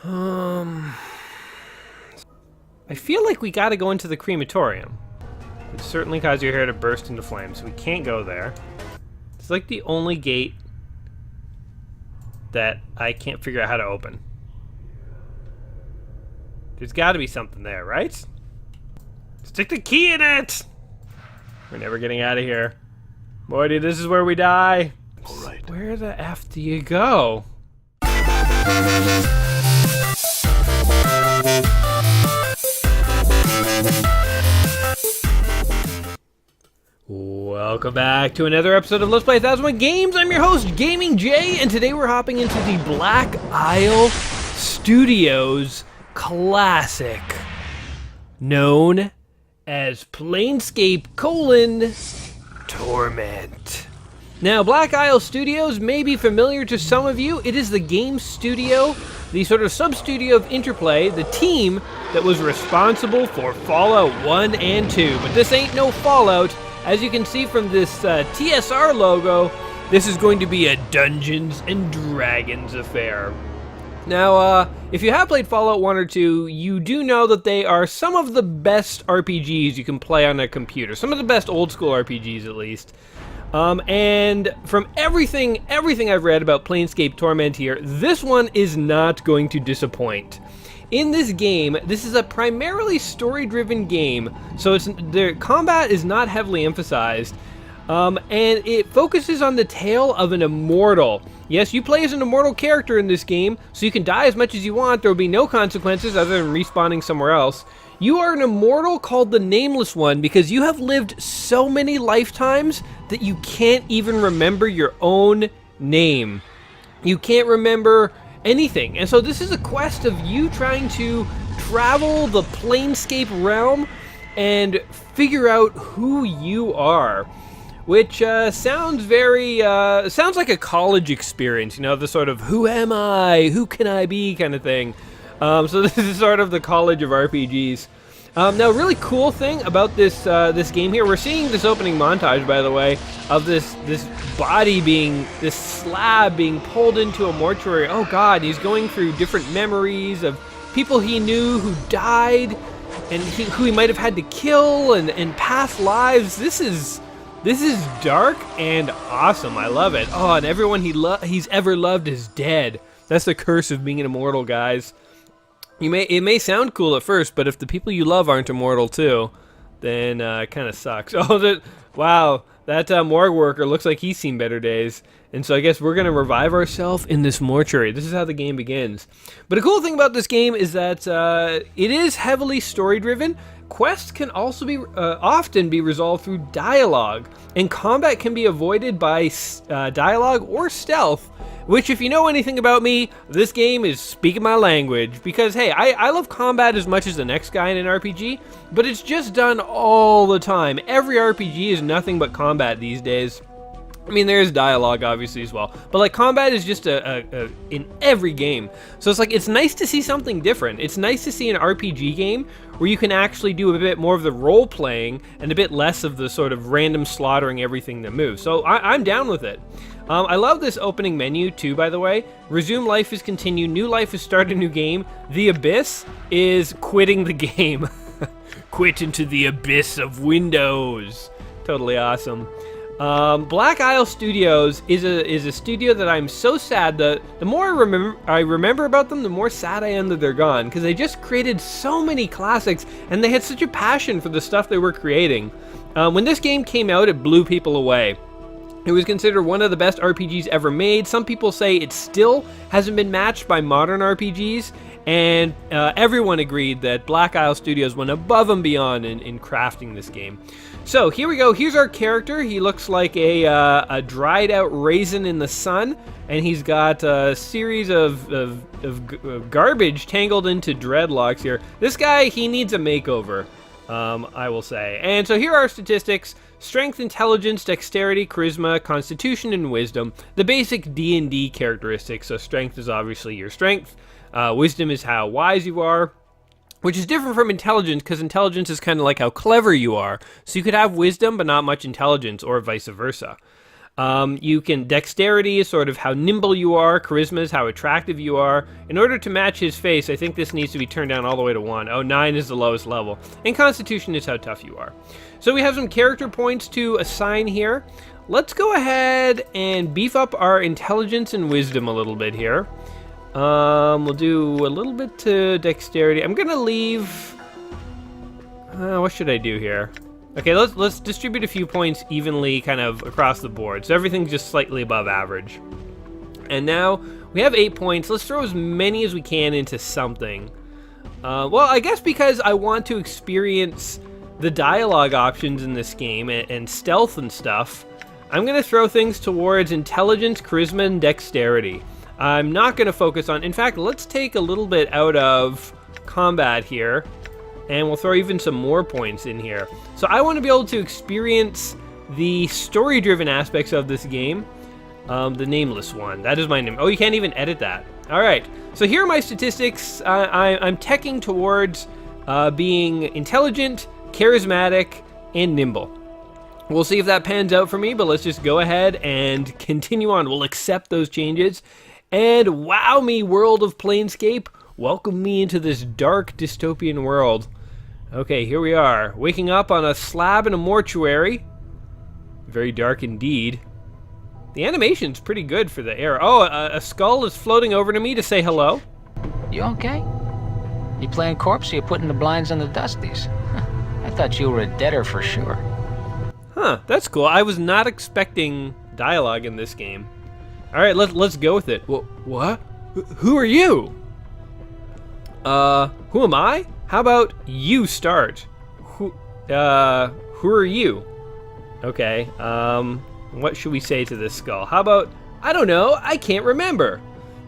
Um, I feel like we gotta go into the crematorium. It certainly cause your hair to burst into flames, so we can't go there. It's like the only gate that I can't figure out how to open. There's gotta be something there, right? Stick the key in it! We're never getting out of here. Morty, this is where we die. All right. Where the F do you go? Welcome back to another episode of Let's Play 1001 Games. I'm your host, Gaming Jay, and today we're hopping into the Black Isle Studios classic, known as Planescape: Torment. Now, Black Isle Studios may be familiar to some of you. It is the game studio, the sort of sub-studio of Interplay, the team that was responsible for Fallout 1 and 2. But this ain't no Fallout. As you can see from this TSR logo, this is going to be a Dungeons and Dragons affair. Now, if you have played Fallout 1 or 2, you do know that they are some of the best RPGs you can play on a computer. Some of the best old school RPGs, at least. And from everything I've read about Planescape Torment here, this one is not going to disappoint. In this game, this is a primarily story-driven game, so the combat is not heavily emphasized, and it focuses on the tale of an immortal. Yes, you play as an immortal character in this game, so you can die as much as you want. There will be no consequences other than respawning somewhere else. You are an immortal called the Nameless One because you have lived so many lifetimes that you can't even remember your own name. You can't remember anything. And so this is a quest of you trying to travel the Planescape realm and figure out who you are. Which sounds like a college experience, you know, the sort of who am I, who can I be kind of thing. So this is sort of the college of RPGs. Now, a really cool thing about this game here, we're seeing this opening montage, by the way, of this body this slab being pulled into a mortuary. Oh God, he's going through different memories of people he knew who died, and who he might have had to kill, and past lives. This is dark and awesome. I love it. Oh, and everyone he's ever loved is dead. That's the curse of being an immortal, guys. It may sound cool at first, but if the people you love aren't immortal too, then it kind of sucks. Oh, wow, that morgue worker looks like he's seen better days. And so I guess we're going to revive ourselves in this mortuary. This is how the game begins. But a cool thing about this game is that it is heavily story-driven. Quests can also be often be resolved through dialogue, and combat can be avoided by dialogue or stealth, which, if you know anything about me, this game is speaking my language, because hey, I love combat as much as the next guy in an RPG, but it's just done all the time. Every RPG is nothing but combat these days. I mean, there's dialogue, obviously, as well. But, like, combat is just in every game. So it's nice to see something different. It's nice to see an RPG game where you can actually do a bit more of the role-playing and a bit less of the sort of random slaughtering everything that moves. So I'm down with it. I love this opening menu, too, by the way. Resume life is continue. New life is start a new game. The Abyss is quitting the game. Quit into the abyss of Windows. Totally awesome. Black Isle Studios is a studio that I'm so sad that the more I remember about them, the more sad I am that they're gone, because they just created so many classics and they had such a passion for the stuff they were creating. When this game came out, it blew people away. It was considered one of the best RPGs ever made. Some people say it still hasn't been matched by modern RPGs, and everyone agreed that Black Isle Studios went above and beyond in crafting this game. So here we go. Here's our character. He looks like a dried out raisin in the sun, and he's got a series of garbage tangled into dreadlocks here. This guy, he needs a makeover, I will say. And so here are our statistics: strength, intelligence, dexterity, charisma, constitution, and wisdom. The basic D&D characteristics. So strength is obviously your strength. Wisdom is how wise you are, which is different from intelligence, because intelligence is kind of like how clever you are. So you could have wisdom but not much intelligence, or vice versa. Dexterity is sort of how nimble you are. Charisma is how attractive you are. In order to match his face, I think this needs to be turned down all the way to 1. Oh, 9 is the lowest level. And Constitution is how tough you are. So we have some character points to assign here. Let's go ahead and beef up our intelligence and wisdom a little bit here. We'll do a little bit to dexterity. I'm gonna leave... what should I do here? Okay, let's distribute a few points evenly kind of across the board. So everything's just slightly above average. And now we have 8 points. Let's throw as many as we can into something. Well, I guess because I want to experience the dialogue options in this game and stealth and stuff, I'm going to throw things towards intelligence, charisma, and dexterity. I'm not going to focus on... In fact, let's take a little bit out of combat here, and we'll throw even some more points in here. So I want to be able to experience the story-driven aspects of this game. The nameless one. That is my name. Oh, you can't even edit that. All right. So here are my statistics. I'm teching towards being intelligent, charismatic, and nimble. We'll see if that pans out for me, but let's just go ahead and continue on. We'll accept those changes. And wow me, world of Planescape. Welcome me into this dark dystopian world. Okay, here we are. Waking up on a slab in a mortuary. Very dark indeed. The animation's pretty good for the air. Oh, a skull is floating over to me to say hello. You okay? You playing corpse or you putting the blinds on the dusties? I thought you were a deader for sure. Huh, that's cool. I was not expecting dialogue in this game. All right, let's go with it. What? Who are you? Who am I? How about you start? Who are you? Okay, what should we say to this skull? How about, I don't know, I can't remember.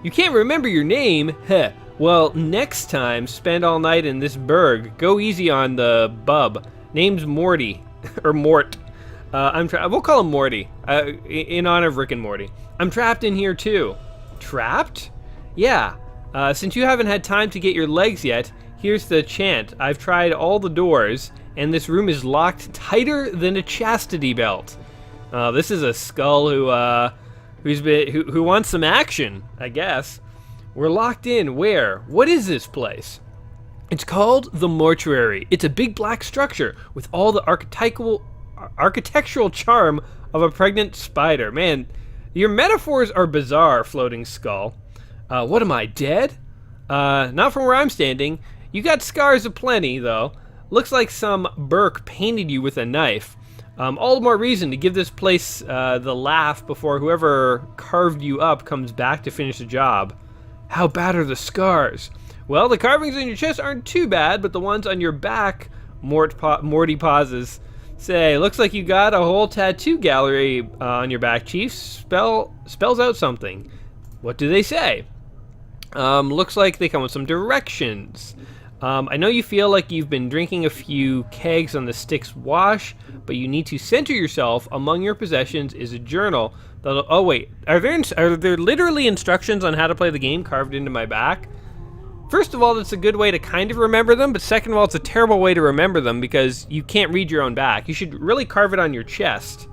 You can't remember your name? Heh. Well, next time, spend all night in this burg. Go easy on the bub. Name's Morty, or Mort. We'll call him Morty, in honor of Rick and Morty. I'm trapped in here too. Trapped? Yeah. Since you haven't had time to get your legs yet, here's the chant. I've tried all the doors, and this room is locked tighter than a chastity belt. This is a skull who wants some action, I guess. We're locked in. Where? What is this place? It's called the Mortuary. It's a big black structure with all the architectural charm of a pregnant spider. Man, your metaphors are bizarre, floating skull. What am I, dead? Not from where I'm standing. You got scars aplenty, though. Looks like some Burke painted you with a knife. All the more reason to give this place the laugh before whoever carved you up comes back to finish the job. How bad are the scars? Well, the carvings on your chest aren't too bad, but the ones on your back, Morty pauses. Say, looks like you got a whole tattoo gallery on your back, Chief. Spells out something. What do they say? Looks like they come with some directions. I know you feel like you've been drinking a few kegs on the Styx wash, but you need to center yourself. Among your possessions is a journal. Oh wait, are there literally instructions on how to play the game carved into my back? First of all, that's a good way to kind of remember them, but second of all, it's a terrible way to remember them because you can't read your own back. You should really carve it on your chest.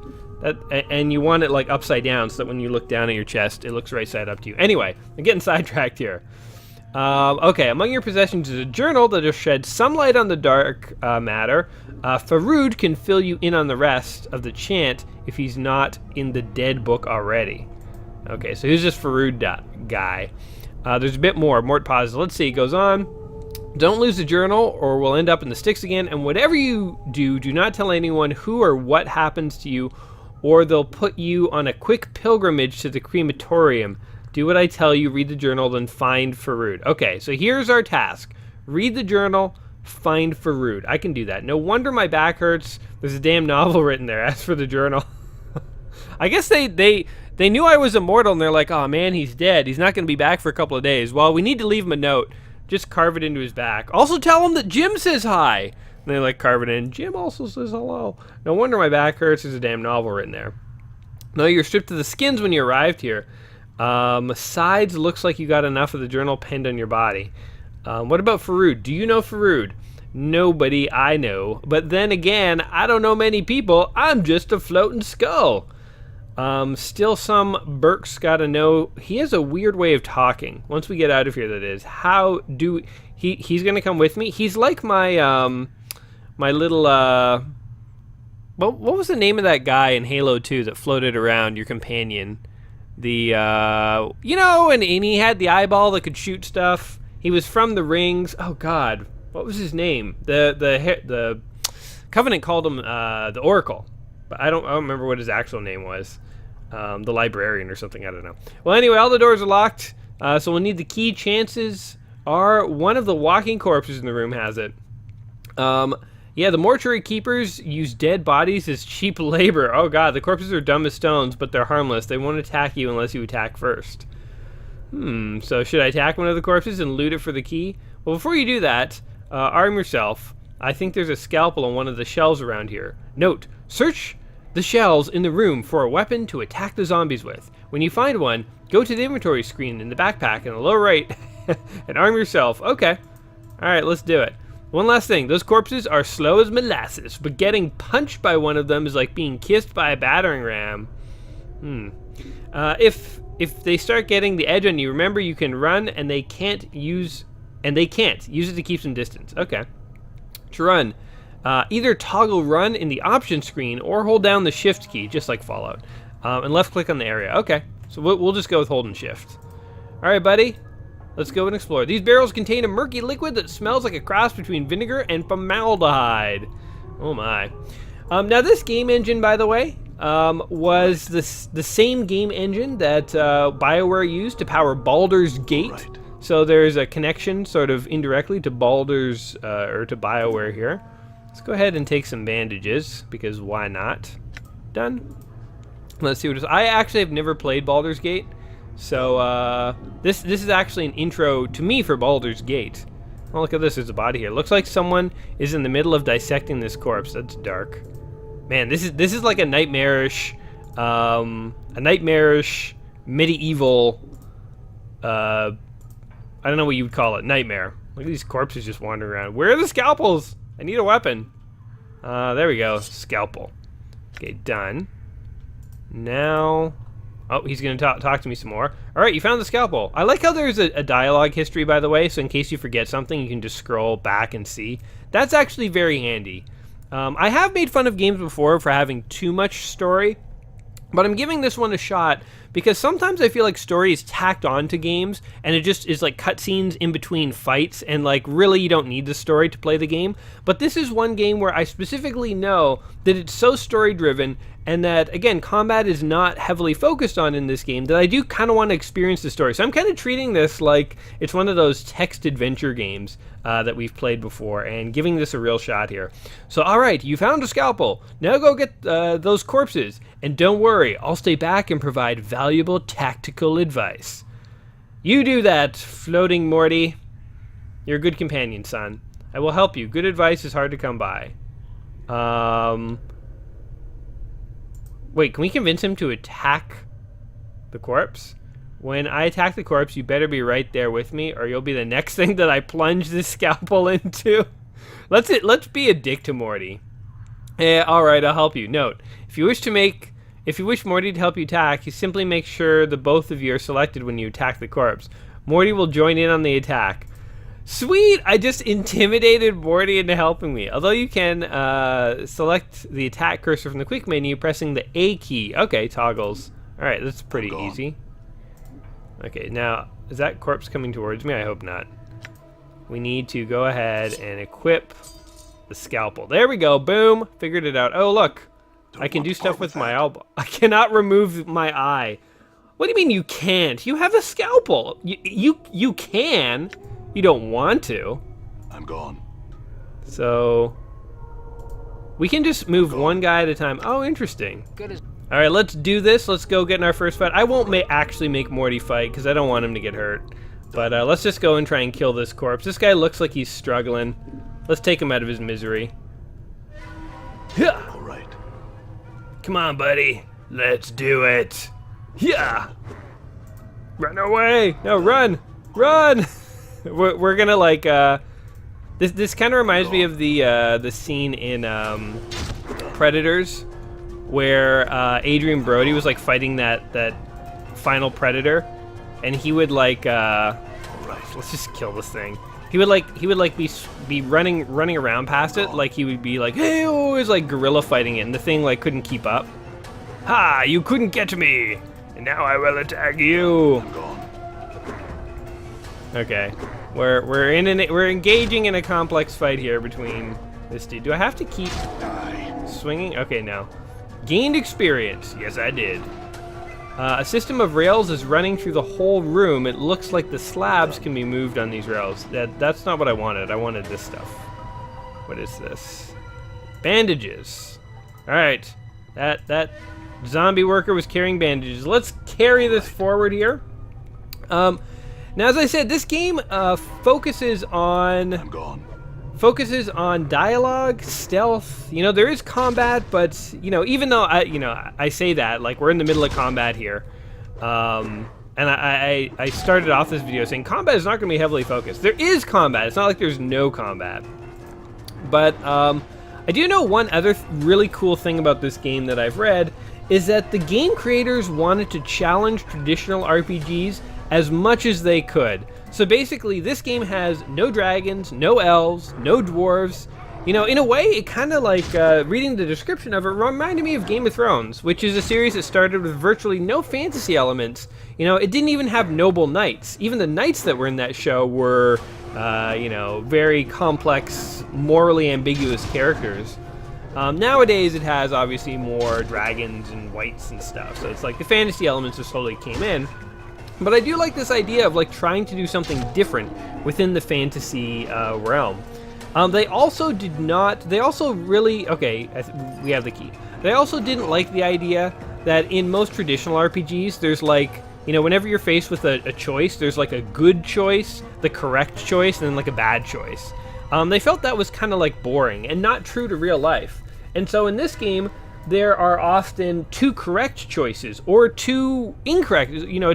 And you want it like upside down so that when you look down at your chest, it looks right side up to you. Anyway, I'm getting sidetracked here. Okay, among your possessions is a journal that will shed some light on the dark matter. Faroud can fill you in on the rest of the chant if he's not in the dead book already. Okay, so who's this Faroud guy? There's a bit more. Mort pauses. Let's see. It goes on. Don't lose the journal or we'll end up in the sticks again. And whatever you do, do not tell anyone who or what happens to you, or they'll put you on a quick pilgrimage to the crematorium. Do what I tell you, read the journal, then find Faroud. Okay, so here's our task. Read the journal, find Faroud. I can do that. No wonder my back hurts. There's a damn novel written there. As for the journal. I guess they knew I was immortal, and they're like, oh man, he's dead. He's not going to be back for a couple of days. Well, we need to leave him a note. Just carve it into his back. Also tell him that Jim says hi. And they like carve it in. Jim also says hello. No wonder my back hurts. There's a damn novel written there. No, you're stripped to the skins when you arrived here. Sides looks like you got enough of the journal penned on your body. What about Faroud? Do you know Faroud? Nobody I know. But then again, I don't know many people. I'm just a floating skull. Still some Burke's gotta know. He has a weird way of talking. Once we get out of here, that is. How do... He's gonna come with me? He's like my, my little, what was the name of that guy in Halo 2 that floated around, your companion? The, you know, and he had the eyeball that could shoot stuff. He was from the Rings. Oh, God. What was his name? The Covenant called him, the Oracle. But I don't remember what his actual name was. The Librarian or something, I don't know. Well, anyway, all the doors are locked, so we'll need the key. Chances are one of the walking corpses in the room has it. Yeah, the mortuary keepers use dead bodies as cheap labor. Oh god, the corpses are dumb as stones, but they're harmless. They won't attack you unless you attack first. So should I attack one of the corpses and loot it for the key? Well, before you do that, arm yourself. I think there's a scalpel on one of the shelves around here. Note, search the shelves in the room for a weapon to attack the zombies with. When you find one, go to the inventory screen in the backpack in the lower right and arm yourself. Okay. Alright, let's do it. One last thing, those corpses are slow as molasses, but getting punched by one of them is like being kissed by a battering ram. If they start getting the edge on you, remember you can run and they can't use it to keep some distance. Okay. To run, either toggle run in the option screen or hold down the shift key, just like Fallout, and left click on the area. Okay, so we'll just go with holding shift. All right, buddy. Let's go and explore. These barrels contain a murky liquid that smells like a cross between vinegar and formaldehyde. Oh my. Now this game engine, by the way, was the same game engine that BioWare used to power Baldur's Gate. Right. So there's a connection sort of indirectly to Baldur's, or to BioWare here. Let's go ahead and take some bandages, because why not? Done. Let's see what it is. I actually have never played Baldur's Gate. So, this is actually an intro to me for Baldur's Gate. Oh, look at this, there's a body here. Looks like someone is in the middle of dissecting this corpse. That's dark. Man, this is like a nightmarish, medieval, I don't know what you would call it, nightmare. Look at these corpses just wandering around. Where are the scalpels? I need a weapon. There we go, scalpel. Okay, done. Now... Oh, he's going to talk to me some more. All right, you found the scalpel. I like how there's a dialogue history, by the way, so in case you forget something, you can just scroll back and see. That's actually very handy. I have made fun of games before for having too much story, but I'm giving this one a shot because sometimes I feel like story is tacked on to games, and it just is like cutscenes in between fights, and like really you don't need the story to play the game. But this is one game where I specifically know that it's so story-driven, and that, again, combat is not heavily focused on in this game, that I do kind of want to experience the story. So I'm kind of treating this like it's one of those text adventure games that we've played before, and giving this a real shot here. So, alright, you found a scalpel. Now go get those corpses. And don't worry, I'll stay back and provide valuable tactical advice. You do that, floating Morty. You're a good companion, son. I will help you. Good advice is hard to come by. Wait, can we convince him to attack the corpse? When I attack the corpse, you better be right there with me, or you'll be the next thing that I plunge this scalpel into. Let's be a dick to Morty. Yeah, all right, I'll help you. Note: if you wish Morty to help you attack, you simply make sure the both of you are selected when you attack the corpse. Morty will join in on the attack. Sweet! I just intimidated Morty into helping me. Although you can select the attack cursor from the quick menu pressing the A key. Okay, toggles. Alright, that's pretty easy. Okay, now, is that corpse coming towards me? I hope not. We need to go ahead and equip the scalpel. There we go, boom! Figured it out. Oh, look! I can do stuff with my elbow. I cannot remove my eye. What do you mean you can't? You have a scalpel! You can! You don't want to. I'm gone. So we can just move one guy at a time. Oh, interesting. All right, let's do this. Let's go get in our first fight. I won't actually make Morty fight because I don't want him to get hurt. But let's just go and try and kill this corpse. This guy looks like he's struggling. Let's take him out of his misery. All right. Come on, buddy. Let's do it. Yeah. Run away. No, run. Run. We're gonna like this kind of reminds me of the scene in Predators where Adrian Brody was like fighting that final predator, and he would like let's just kill this thing. He would be running around past it, like he would be like, hey, always like guerrilla fighting it, and the thing like couldn't keep up. Ha! You couldn't get me, and now I will attack you. Okay, we're engaging in a complex fight here between this dude. Do I have to keep swinging? Okay, no. Gained experience. Yes, I did. A system of rails is running through the whole room. It looks like the slabs can be moved on these rails. That's not what I wanted. I wanted this stuff. What is this? Bandages. All right. That zombie worker was carrying bandages. Let's carry this forward here. Now, as I said, this game focuses on dialogue, stealth. You know, there is combat, but you know, even though I say that, like, we're in the middle of combat here, and I started off this video saying combat is not going to be heavily focused. There is combat. It's not like there's no combat. But I do know one other really cool thing about this game that I've read is that the game creators wanted to challenge traditional RPGs as much as they could. So basically, this game has no dragons, no elves, no dwarves. You know, in a way, it kind of like, reading the description of it, reminded me of Game of Thrones, which is a series that started with virtually no fantasy elements. You know, it didn't even have noble knights. Even the knights that were in that show were, you know, very complex, morally ambiguous characters. Nowadays, it has obviously more dragons and wights and stuff. So it's like the fantasy elements just slowly came in. But I do like this idea of like trying to do something different within the fantasy realm. They also really, okay, we have the key. They also didn't like the idea that in most traditional RPGs, there's like, you know, whenever you're faced with a choice, there's like a good choice, the correct choice, and then like a bad choice. They felt that was kind of like boring and not true to real life. And so in this game, there are often two correct choices or two incorrect. You know,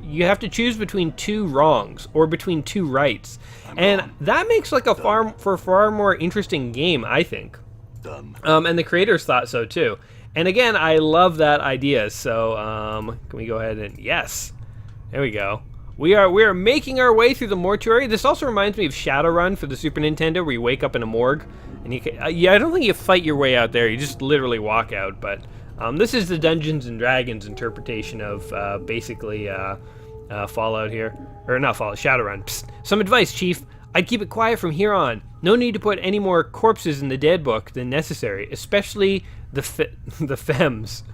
you have to choose between two wrongs or between two rights. And that makes like a far more interesting game, I think. And the creators thought so too. And again, I love that idea. So can we go ahead and yes, there we go. We are making our way through the mortuary. This also reminds me of Shadowrun for the Super Nintendo, where you wake up in a morgue. And you can, yeah, I don't think you fight your way out there. You just literally walk out. But this is the Dungeons and Dragons interpretation of basically Fallout here. Or not Fallout, Shadowrun. Psst. Some advice, Chief. I'd keep it quiet from here on. No need to put any more corpses in the dead book than necessary, especially the femmes.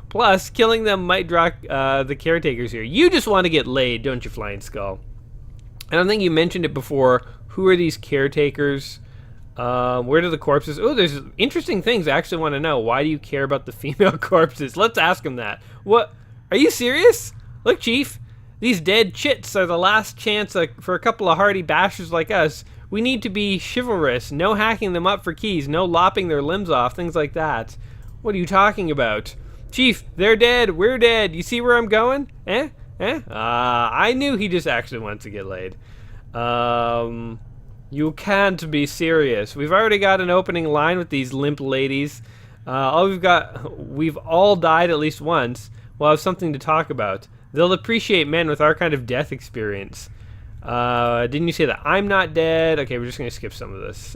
Plus, killing them might draw the caretakers here. You just want to get laid, don't you, Flying Skull? I don't think you mentioned it before. Who are these caretakers? Where do the corpses... Oh, there's interesting things I actually want to know. Why do you care about the female corpses? Let's ask him that. What? Are you serious? Look, Chief. These dead chits are the last chance for a couple of hardy bastards like us. We need to be chivalrous. No hacking them up for keys. No lopping their limbs off. Things like that. What are you talking about? Chief, they're dead. We're dead. You see where I'm going? I knew he just actually wants to get laid. You can't be serious. We've already got an opening line with these limp ladies. We've all died at least once. We'll have something to talk about. They'll appreciate men with our kind of death experience. Didn't you say that I'm not dead? Okay, we're just going to skip some of this.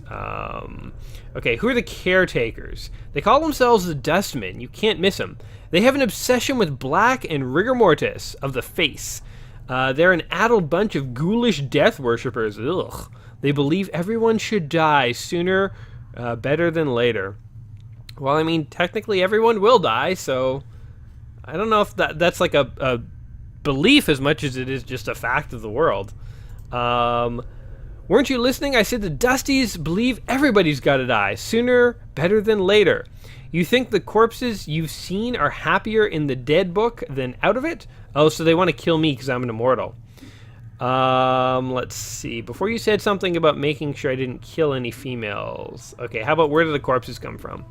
Okay, who are the caretakers? They call themselves the Dustmen. You can't miss them. They have an obsession with black and rigor mortis of the face. They're an addled bunch of ghoulish death worshippers. Ugh. They believe everyone should die sooner, better than later. Well, I mean, technically everyone will die, so I don't know if that's like a belief as much as it is just a fact of the world. Weren't you listening? I said the Dusties believe everybody's got to die sooner, better than later. You think the corpses you've seen are happier in the dead book than out of it? Oh, so they want to kill me because I'm an immortal. Let's see. Before you said something about making sure I didn't kill any females. Okay, how about where do the corpses come from?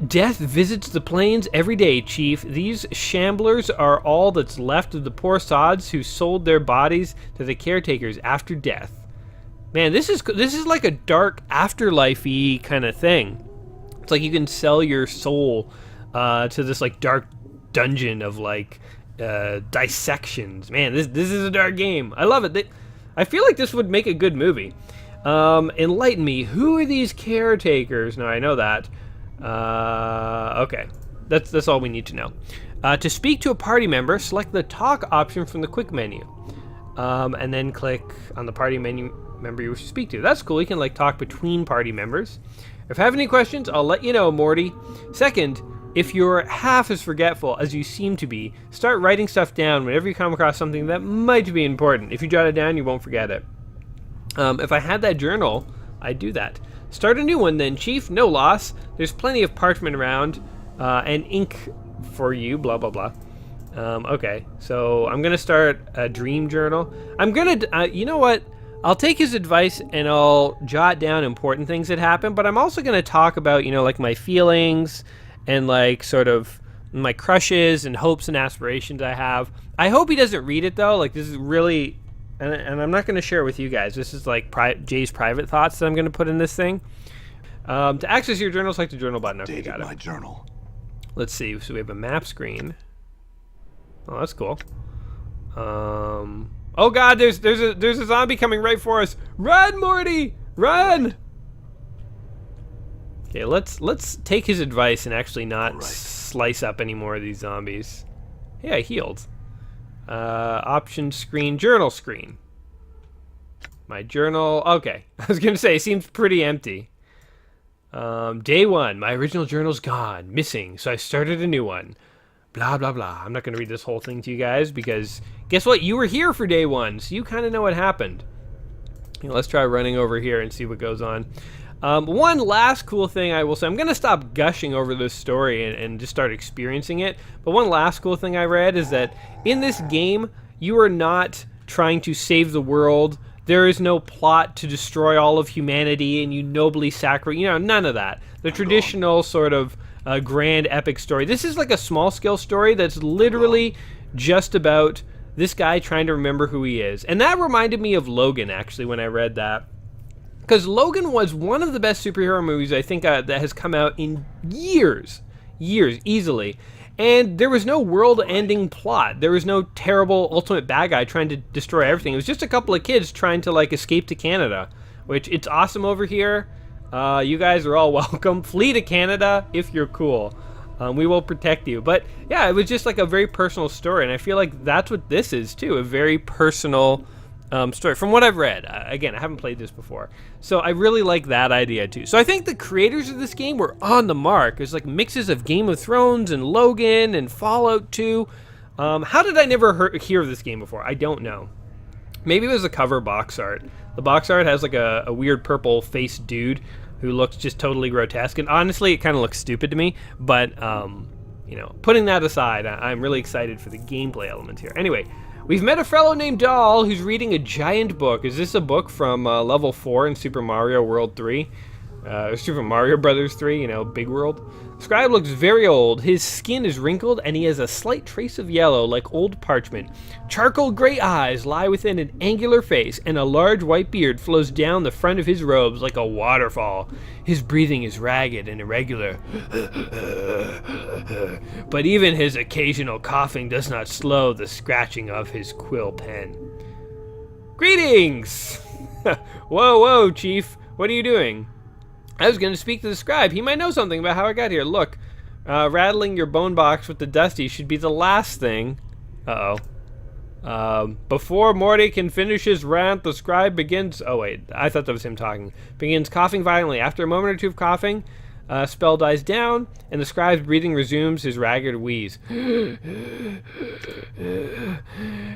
Death visits the plains every day, Chief. These shamblers are all that's left of the poor sods who sold their bodies to the caretakers after death. Man, this is like a dark afterlife-y kind of thing. It's like you can sell your soul to this like dark dungeon of like dissections. Man, this is a dark game. I love it. I feel like this would make a good movie. Enlighten me. Who are these caretakers? No, I know that. Okay, that's all we need to know. To speak to a party member, select the talk option from the quick menu, and then click on the party member you wish to speak to. That's cool. You can like talk between party members. If I have any questions, I'll let you know, Morty. Second, if you're half as forgetful as you seem to be, start writing stuff down whenever you come across something that might be important. If you jot it down, you won't forget it. If I had that journal, I'd do that. Start a new one then, Chief. No loss. There's plenty of parchment around and ink for you, blah, blah, blah. Okay, so I'm going to start a dream journal. I'm going to, you know what? I'll take his advice and I'll jot down important things that happen, but I'm also going to talk about, you know, like my feelings and like sort of my crushes and hopes and aspirations I have. I hope he doesn't read it though. Like this is really, and I'm not going to share it with you guys. This is like Jay's private thoughts that I'm going to put in this thing. To access your journal, select the journal button. Okay, got it. My journal. Let's see. So we have a map screen. Oh, that's cool. Oh God, there's a zombie coming right for us. Run, Morty, run! Okay, let's take his advice and actually not slice up any more of these zombies. Hey, I healed. Option screen, journal screen. My journal. Okay, I was gonna say it seems pretty empty. Day 1, my original journal's gone, missing, so I started a new one. Blah, blah, blah. I'm not going to read this whole thing to you guys because guess what? You were here for day 1, so you kind of know what happened. You know, let's try running over here and see what goes on. One last cool thing I will say. I'm going to stop gushing over this story and just start experiencing it. But one last cool thing I read is that in this game, you are not trying to save the world. There is no plot to destroy all of humanity and you nobly sacrifice. You know, none of that. The traditional sort of grand epic story. This is like a small scale story that's literally just about this guy trying to remember who he is. And that reminded me of Logan, actually, when I read that. Because Logan was one of the best superhero movies I think that has come out in years, easily. And there was no world-ending plot. There was no terrible ultimate bad guy trying to destroy everything. It was just a couple of kids trying to like escape to Canada, which it's awesome over here. You guys are all welcome. Flee to Canada if you're cool. We will protect you. But yeah, it was just like a very personal story, and I feel like that's what this is too, a very personal story from what I've read. Again, I haven't played this before, so I really like that idea too. So I think the creators of this game were on the mark. There's like mixes of Game of Thrones and Logan and Fallout 2. How did I never hear of this game before? I don't know. Maybe it was a cover box art. The box art has like a weird purple faced dude who looks just totally grotesque, and honestly it kind of looks stupid to me, but you know, putting that aside, I'm really excited for the gameplay element here. Anyway, we've met a fellow named Doll who's reading a giant book. Is this a book from level 4 in Super Mario World 3? Super Mario Brothers 3, you know, Big World. Scribe looks very old. His skin is wrinkled and he has a slight trace of yellow like old parchment. Charcoal gray eyes lie within an angular face, and a large white beard flows down the front of his robes like a waterfall. His breathing is ragged and irregular. But even his occasional coughing does not slow the scratching of his quill pen. Greetings! Whoa, Chief. What are you doing? I was going to speak to the scribe. He might know something about how I got here. Look, rattling your bone box with the dusty should be the last thing. Before Morty can finish his rant, the scribe begins... Oh, wait. I thought that was him talking. Begins coughing violently. After a moment or two of coughing, spell dies down, and the scribe's breathing resumes his ragged wheeze.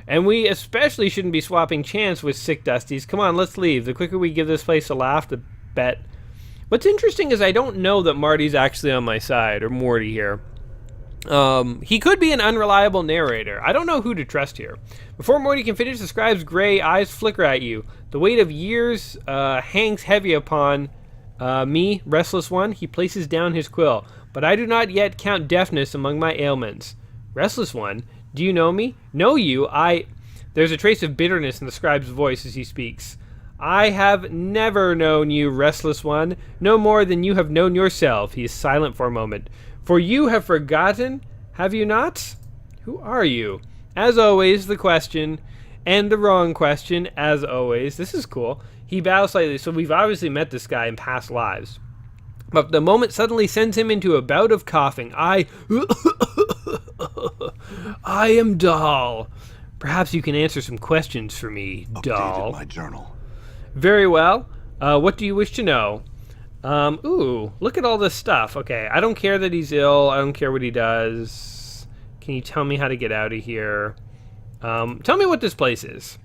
And we especially shouldn't be swapping chance with sick dusties. Come on, let's leave. The quicker we give this place a laugh, the bet. What's interesting is I don't know that Marty's actually on my side, or Morty here. He could be an unreliable narrator. I don't know who to trust here. Before Morty can finish, the scribe's gray eyes flicker at you. The weight of years hangs heavy upon me, restless one. He places down his quill. But I do not yet count deafness among my ailments. Restless one? Do you know me? Know you? There's a trace of bitterness in the scribe's voice as he speaks. I have never known you, restless one, no more than you have known yourself. He is silent for a moment. For you have forgotten, have you not? Who are you? As always, the question, and the wrong question, as always. This is cool. He bows slightly, so we've obviously met this guy in past lives. But the moment suddenly sends him into a bout of coughing. I am Dahl. Perhaps you can answer some questions for me, Dahl. Updated my journal. Very well. What do you wish to know? Ooh, look at all this stuff. Okay, I don't care that he's ill. I don't care what he does. Can you tell me how to get out of here? Tell me what this place is.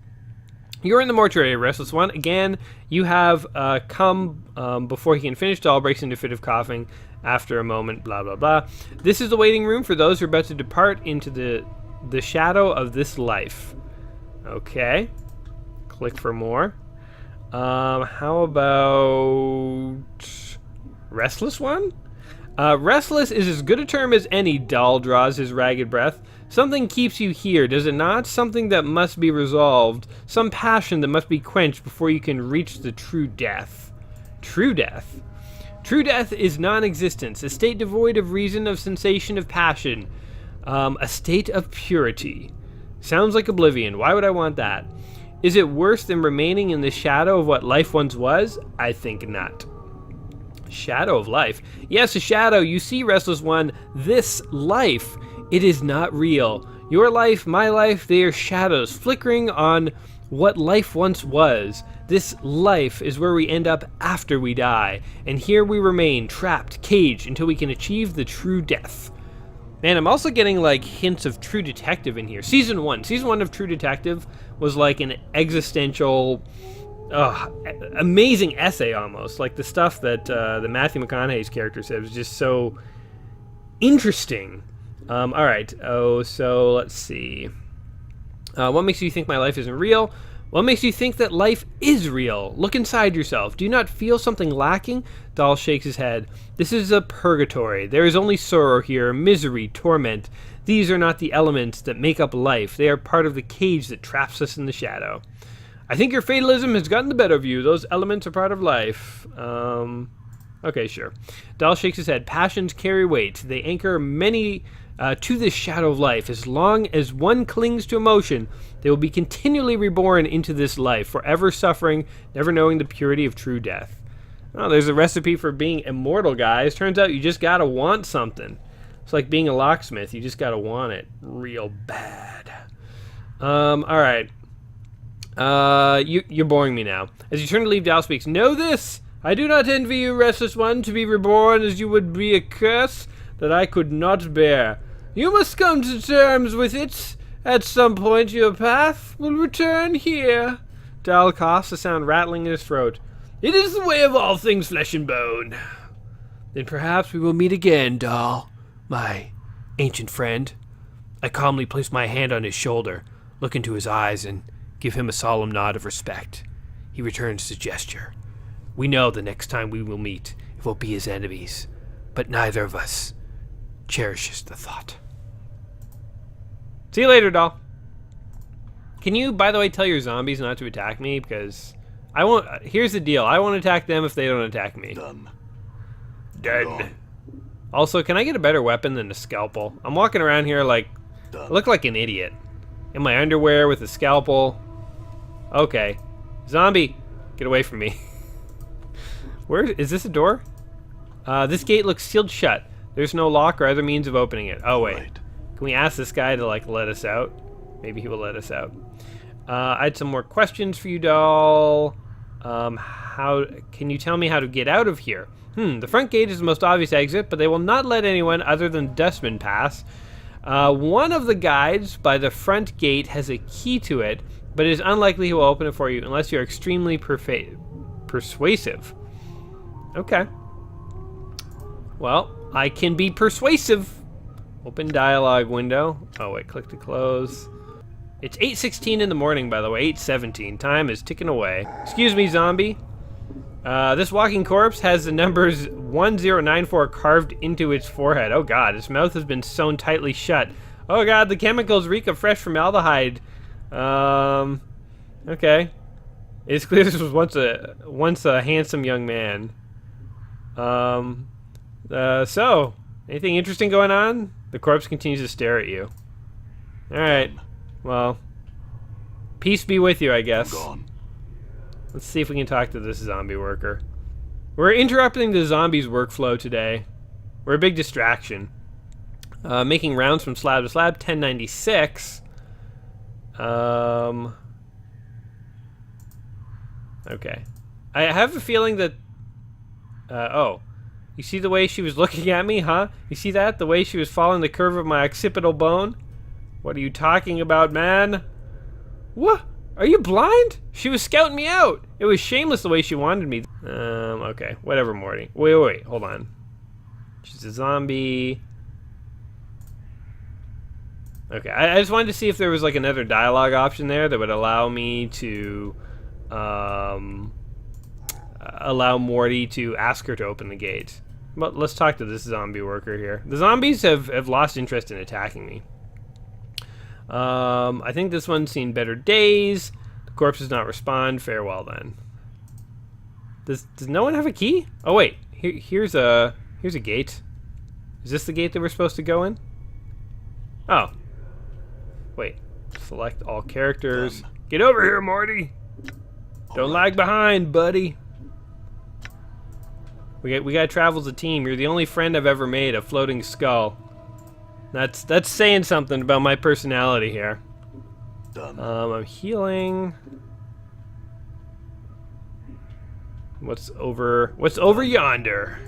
You're in the mortuary, Restless One. Again, you have come before he can finish. Dahl breaks into a fit of coughing after a moment, blah, blah, blah. This is the waiting room for those who are about to depart into the shadow of this life. Okay. Click for more. How about Restless One? Restless is as good a term as any, Dahl draws his ragged breath. Something keeps you here, does it not? Something that must be resolved. Some passion that must be quenched before you can reach the true death. True death. True death is non-existence, a state devoid of reason, of sensation, of passion. A state of purity. Sounds like oblivion. Why would I want that? Is it worse than remaining in the shadow of what life once was? I think not. Shadow of life. Yes, a shadow. You see, Restless One, this life, it is not real. Your life, my life, they are shadows flickering on what life once was. This life is where we end up after we die, and here we remain, trapped, caged, until we can achieve the true death. Man, I'm also getting like hints of True Detective in here. Season 1 of True Detective was like an existential, amazing essay almost. Like the stuff that the Matthew McConaughey's character said was just so interesting. All right. So let's see. What makes you think my life isn't real? What makes you think that life is real? Look inside yourself. Do you not feel something lacking? Dahl shakes his head. This is a purgatory. There is only sorrow here, misery, torment. These are not the elements that make up life. They are part of the cage that traps us in the shadow. I think your fatalism has gotten the better of you. Those elements are part of life. Okay, sure. Dahl shakes his head. Passions carry weight. They anchor many to this shadow of life. As long as one clings to emotion, they will be continually reborn into this life, forever suffering, never knowing the purity of true death. Oh, there's a recipe for being immortal, guys. Turns out you just gotta want something. It's like being a locksmith. You just gotta want it real bad. All right. You're boring me now. As you turn to leave, Dahl speaks. Know this! I do not envy you, Restless One, to be reborn as you would be a curse that I could not bear. You must come to terms with it. At some point your path will return here. Dahl coughs, a sound rattling in his throat. It is the way of all things flesh and bone. Then perhaps we will meet again, Dahl, my ancient friend. I calmly place my hand on his shoulder, look into his eyes, and give him a solemn nod of respect. He returns the gesture. We know the next time we will meet, it will be as enemies, but neither of us cherishes the thought. See you later, Dahl. Can you, by the way, tell your zombies not to attack me? Because I won't. Here's the deal. I won't attack them if they don't attack me. Done. Done. Also, can I get a better weapon than a scalpel? I'm walking around here like, I look like an idiot. In my underwear with a scalpel. Okay. Zombie, get away from me. Where is this a door? This gate looks sealed shut. There's no lock or other means of opening it. Oh, wait. Right. Can we ask this guy to, like, let us out? Maybe he will let us out. I had some more questions for you, Dahl. Can you tell me how to get out of here? The front gate is the most obvious exit, but they will not let anyone other than Dustman pass. One of the guides by the front gate has a key to it, but it is unlikely he will open it for you unless you're extremely persuasive. Okay. Well, I can be persuasive. Open dialogue window. Oh, wait, click to close. It's 8:16 in the morning, by the way. 8:17. Time is ticking away. Excuse me, zombie. This walking corpse has the numbers 1094 carved into its forehead. Oh, God. Its mouth has been sewn tightly shut. Oh, God. The chemicals reek of fresh formaldehyde. Okay. It's clear this was once a handsome young man. So, Anything interesting going on? The corpse continues to stare at you. Alright. Well, peace be with you, I guess. Gone. Let's see if we can talk to this zombie worker. We're interrupting the zombies' workflow today. We're a big distraction. Making rounds from slab to slab, 1096. Okay. I have a feeling that... oh. You see the way she was looking at me, huh? You see that? The way she was following the curve of my occipital bone? What are you talking about, man? What? Are you blind? She was scouting me out. It was shameless the way she wanted me. Okay. Whatever, Morty. Wait. Hold on. She's a zombie. Okay. I just wanted to see if there was like another dialogue option there that would allow me to... allow Morty to ask her to open the gate. But let's talk to this zombie worker here. The zombies have lost interest in attacking me. I think this one's seen better days. The corpse does not respond. Farewell, then. Does no one have a key? Oh wait, here's a gate. Is this the gate that we're supposed to go in? Oh. Wait. Select all characters. Get over here, Morty. Don't lag behind, buddy. We got to travel as a team. You're the only friend I've ever made, a floating skull. That's saying something about my personality here. Done. I'm healing. What's over yonder?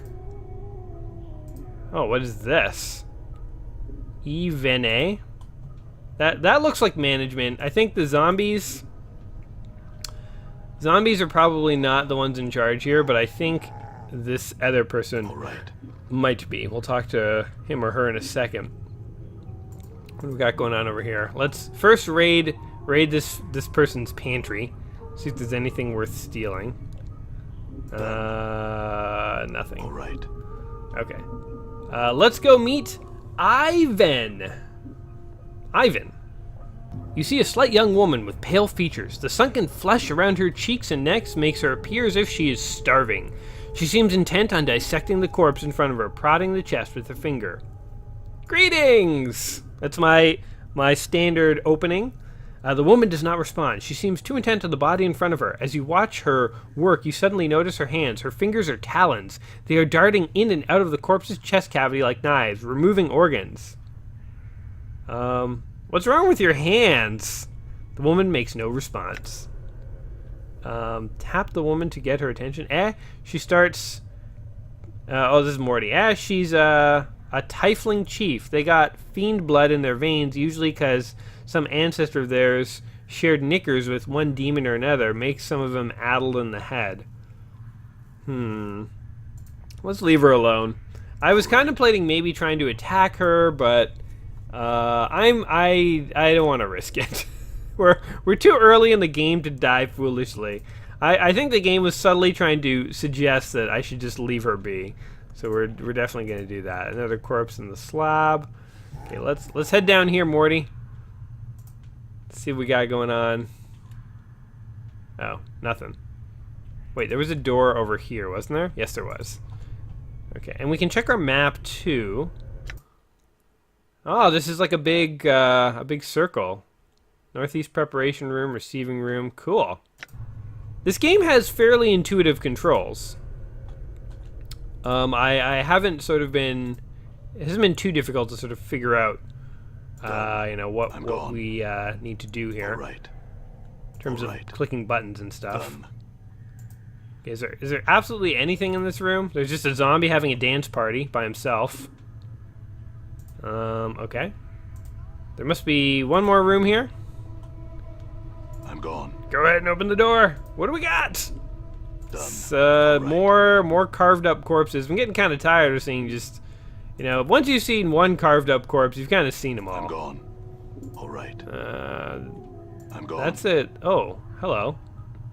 Oh, what is this? Evene? That looks like management. I think the zombies are probably not the ones in charge here, but I think this other person might be. We'll talk to him or her in a second. What do we got going on over here? Let's first raid this person's pantry. See if there's anything worth stealing. Nothing. All right. Okay. Let's go meet Ivan. Ivan. You see a slight young woman with pale features. The sunken flesh around her cheeks and necks makes her appear as if she is starving. She seems intent on dissecting the corpse in front of her, prodding the chest with her finger. Greetings! That's my standard opening. The woman does not respond. She seems too intent on the body in front of her. As you watch her work, you suddenly notice her hands. Her fingers are talons. They are darting in and out of the corpse's chest cavity like knives, removing organs. What's wrong with your hands? The woman makes no response. Tap the woman to get her attention. She starts... oh, this is Morty. She's a Tiefling chief. They got fiend blood in their veins, usually because some ancestor of theirs shared knickers with one demon or another, makes some of them addled in the head. Let's leave her alone. I was contemplating maybe trying to attack her, but I don't want to risk it. We're too early in the game to die foolishly. I think the game was subtly trying to suggest that I should just leave her be. So we're definitely going to do that. Another corpse in the slab. Okay, let's head down here, Morty. Let's see what we got going on. Oh, nothing. Wait, there was a door over here, wasn't there? Yes, there was. Okay, and we can check our map too. Oh, this is like a big circle. Northeast preparation room, receiving room. Cool. This game has fairly intuitive controls. I haven't sort of been... It hasn't been too difficult to sort of figure out, what we need to do here. All right. In terms of clicking buttons and stuff. Okay, is there absolutely anything in this room? There's just a zombie having a dance party by himself. Okay. There must be one more room here. I'm gone. Go ahead and open the door. What do we got? Done. More carved up corpses. I'm getting kind of tired of seeing just, once you've seen one carved up corpse, you've kind of seen them all. I'm gone. All right. I'm gone. That's it. Oh, hello.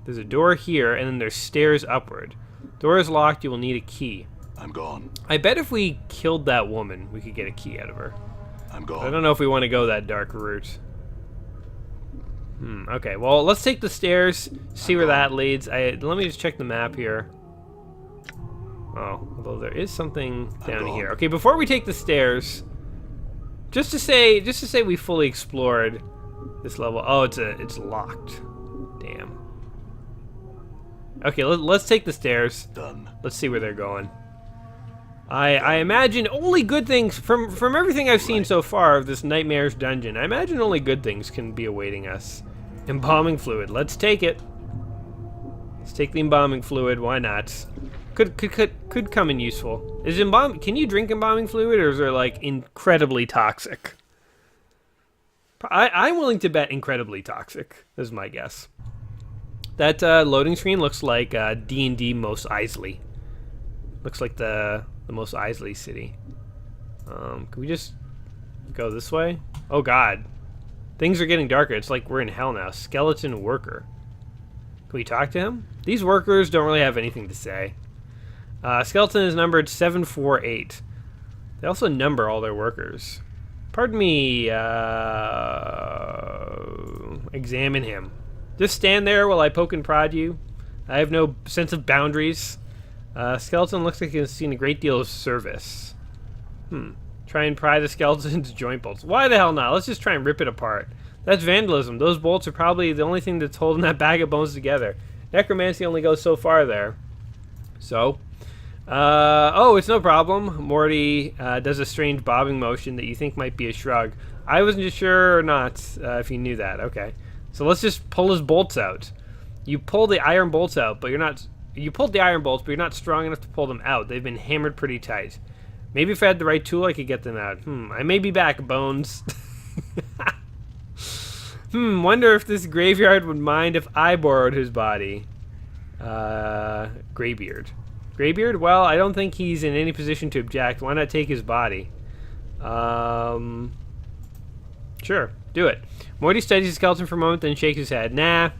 There's a door here, and then there's stairs upward. Door is locked. You will need a key. I'm gone. I bet if we killed that woman, we could get a key out of her. I'm gone. I don't know if we want to go that dark route. Okay, well, let's take the stairs, see where that leads. Let me just check the map here. Oh, although there is something down here. Okay, before we take the stairs, just to say we fully explored this level. Oh, it's locked. Damn. Okay, let's take the stairs. Done. Let's see where they're going. I imagine only good things from everything I've seen so far of this nightmarish dungeon. I imagine only good things can be awaiting us. Embalming fluid. Let's take it. Let's take the embalming fluid. Why not? Could come in useful. Is can you drink embalming fluid, or is it like incredibly toxic? I'm willing to bet incredibly toxic. Is my guess. That loading screen looks like D&D Mos Eisley. Looks like the Mos Eisley city. Can we just go this way? Oh God, things are getting darker. It's like we're in hell now. Skeleton worker. Can we talk to him? These workers don't really have anything to say. Skeleton is numbered 748. They also number all their workers. Pardon me, examine him. Just stand there while I poke and prod you. I have no sense of boundaries. Skeleton looks like he's seen a great deal of service. Try and pry the skeleton's joint bolts. Why the hell not? Let's just try and rip it apart. That's vandalism. Those bolts are probably the only thing that's holding that bag of bones together. Necromancy only goes so far there. So, oh, it's no problem. Morty does a strange bobbing motion that you think might be a shrug. I wasn't just sure or not if you knew that. Okay. So let's just pull his bolts out. You pull the iron bolts out, but you're not... You pulled the iron bolts, but you're not strong enough to pull them out. They've been hammered pretty tight. Maybe if I had the right tool, I could get them out. I may be back, Bones. Wonder if this graveyard would mind if I borrowed his body. Graybeard. Graybeard? Well, I don't think he's in any position to object. Why not take his body? Sure, do it. Morty studies the skeleton for a moment, then shakes his head. Nah,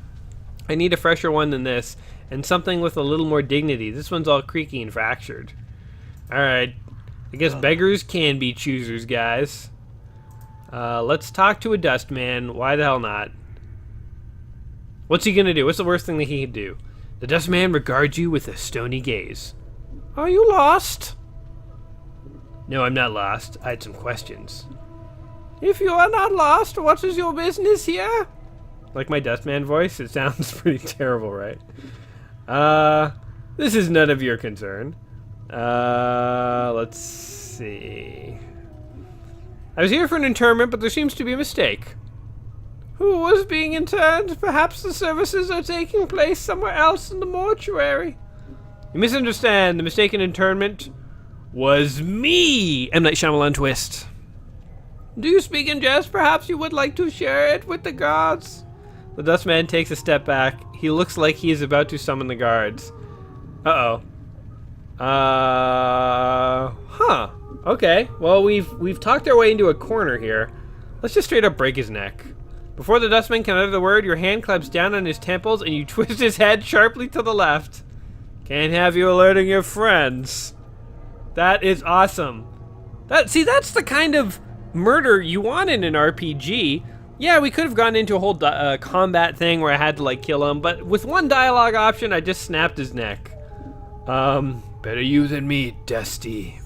I need a fresher one than this, and something with a little more dignity. This one's all creaky and fractured. Alright, I guess beggars can be choosers, guys. Let's talk to a dust man. Why the hell not? What's he gonna do? What's the worst thing that he can do? The dust man regards you with a stony gaze. Are you lost? No, I'm not lost. I had some questions. If you are not lost, what is your business here? Like my dustman voice? It sounds pretty terrible, right? This is none of your concern. Let's see. I was here for an interment, but there seems to be a mistake. Who was being interned? Perhaps the services are taking place somewhere else in the mortuary. You misunderstand. The mistaken internment was me! M. Night Shyamalan twist. Do you speak in jest? Perhaps you would like to share it with the guards. The dustman takes a step back. He looks like he is about to summon the guards. Uh-oh. Huh. Okay. Well, we've talked our way into a corner here. Let's just straight up break his neck. Before the dustman can utter the word, your hand claps down on his temples and you twist his head sharply to the left. Can't have you alerting your friends. That is awesome. That's the kind of murder you want in an RPG. Yeah, we could have gone into a whole combat thing where I had to like kill him, but with one dialogue option, I just snapped his neck. Better you than me, Dusty.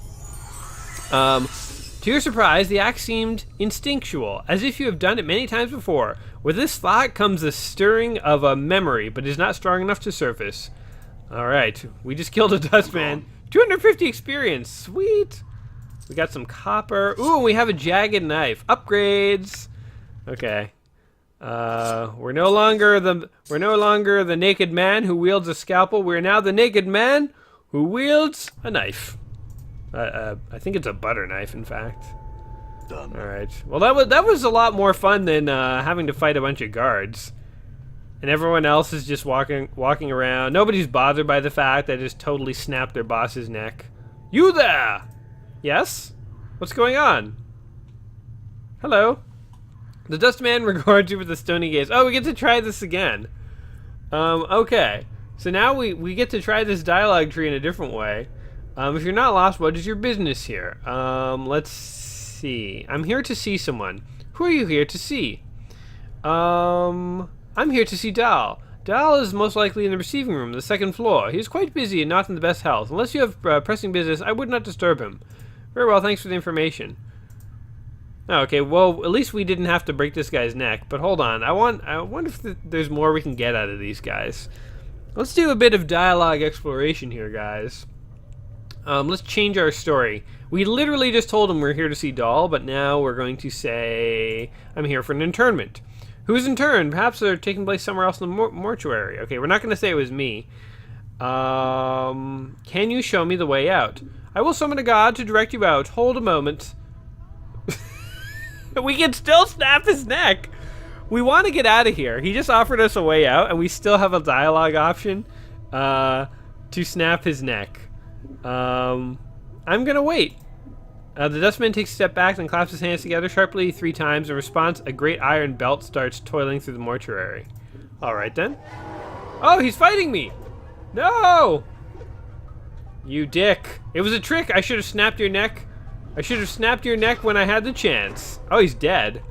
To your surprise, the act seemed instinctual, as if you have done it many times before. With this thought comes the stirring of a memory, but is not strong enough to surface. Alright, we just killed a dustman. 250 experience, sweet. We got some copper. Ooh, we have a jagged knife. Upgrades. Okay. We're no longer the naked man who wields a scalpel. We're now the naked man who wields a knife. I think it's a butter knife, in fact. Done. All right. Well, that was a lot more fun than having to fight a bunch of guards. And everyone else is just walking around. Nobody's bothered by the fact that I just totally snapped their boss's neck. You there? Yes? What's going on? Hello? The dustman regards you with a stony gaze. Oh, we get to try this again. Okay. So now we get to try this dialogue tree in a different way. If you're not lost, what is your business here? Let's see. I'm here to see someone. Who are you here to see? I'm here to see Dal. Dahl is most likely in the receiving room, the second floor. He is quite busy and not in the best health. Unless you have pressing business, I would not disturb him. Very well, thanks for the information. Oh, okay, well, at least we didn't have to break this guy's neck. But hold on, I wonder if there's more we can get out of these guys. Let's do a bit of dialogue exploration here, guys. Let's change our story. We literally just told him we're here to see Dahl, but now we're going to say, I'm here for an internment. Who's interned? Perhaps they're taking place somewhere else in the mortuary. Okay, we're not going to say it was me. Can you show me the way out? I will summon a god to direct you out. Hold a moment. We can still snap his neck. We want to get out of here. He just offered us a way out, and we still have a dialogue option to snap his neck. I'm going to wait. The dustman takes a step back and claps his hands together sharply 3 times. In response, a great iron belt starts toiling through the mortuary. All right, then. Oh, he's fighting me. No! You dick. It was a trick. I should have snapped your neck. I should have snapped your neck when I had the chance. Oh, he's dead.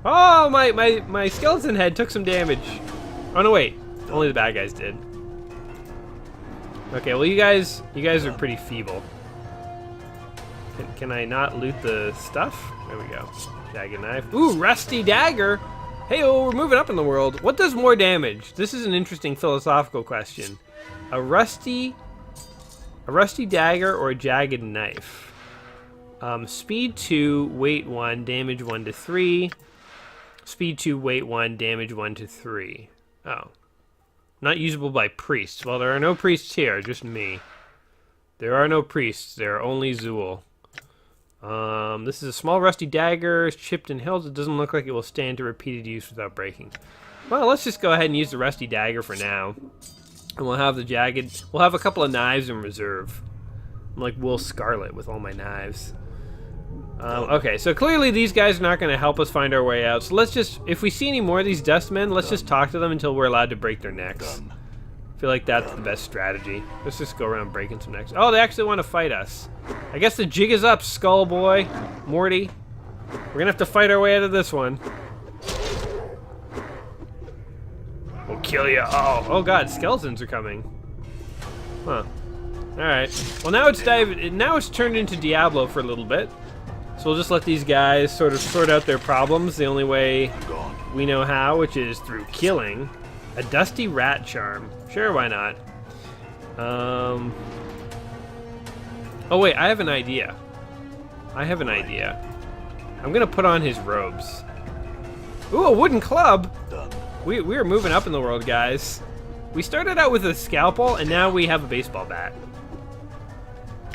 Oh, my skeleton head took some damage. Oh, no, wait. Only the bad guys did. Okay, well, you guys are pretty feeble. Can I not loot the stuff? There we go. Jagged knife. Ooh, rusty dagger. Hey, oh, we're moving up in the world. What does more damage? This is an interesting philosophical question. A rusty dagger or a jagged knife? Speed 2, weight 1, damage 1 to 3. Speed 2, weight 1, damage 1 to 3. Oh. Not usable by priests. Well, there are no priests here, just me. There are no priests. There are only Zool. This is a small rusty dagger. It's chipped and held. It doesn't look like it will stand to repeated use without breaking. Well, let's just go ahead and use the rusty dagger for now. And we'll have the jagged... We'll have a couple of knives in reserve. I'm like Will Scarlet with all my knives. Okay, so clearly these guys are not going to help us find our way out. So let's just... If we see any more of these dustmen, let's just talk to them until we're allowed to break their necks. I feel like that's the best strategy. Let's just go around breaking some necks. Oh, they actually want to fight us. I guess the jig is up, Skull Boy. Morty. We're going to have to fight our way out of this one. We'll kill you all. Oh god, skeletons are coming. Huh. Alright. Well, now it's turned into Diablo for a little bit. So we'll just let these guys sort of sort out their problems the only way we know how, which is through killing. A dusty rat charm. Sure, why not? Oh wait, I have an idea. I'm gonna put on his robes. Ooh, a wooden club! We're moving up in the world, guys. We started out with a scalpel, and now we have a baseball bat.